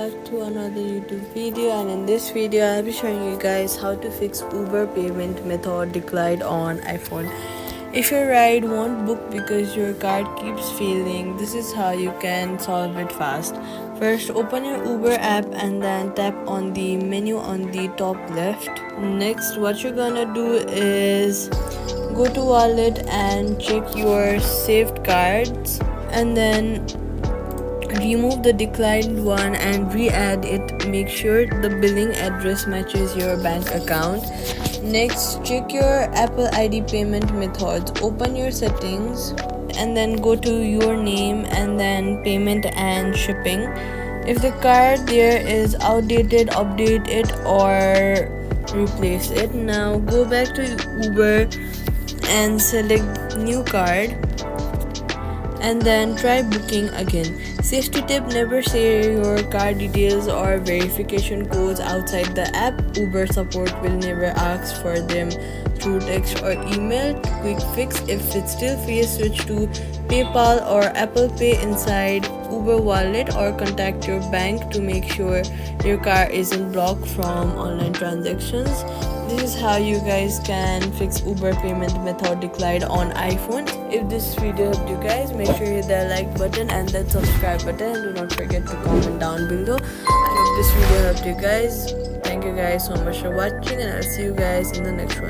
back to another YouTube video, and in this video I'll be showing you guys how to fix Uber payment method declined on iPhone. If your ride won't book because your card keeps failing, this is how you can solve it fast. First, open your Uber app and then tap on the menu on the top left. Next, what you're gonna do is go to wallet and check your saved cards, and then remove the declined one and re-add it. Make sure the billing address matches your bank account. Next, check your Apple ID payment methods. Open your settings and then go to your name and then payment and shipping. If the card there is outdated, update it or replace it. Now go back to Uber and select new card and then try booking again. Safety tip: never share your card details or verification codes outside the app. Uber support will never ask for them through text or email. Quick fix: if it still fails, switch to PayPal or Apple Pay inside Uber wallet, or contact your bank to make sure your card isn't blocked from online transactions. This is how you guys can fix Uber payment method declined on iPhone. If this video helped you guys, make sure you hit the like button and that subscribe button, and do not forget to comment down below. I hope this video helped you guys. Thank you guys so much for watching, and I'll see you guys in the next one.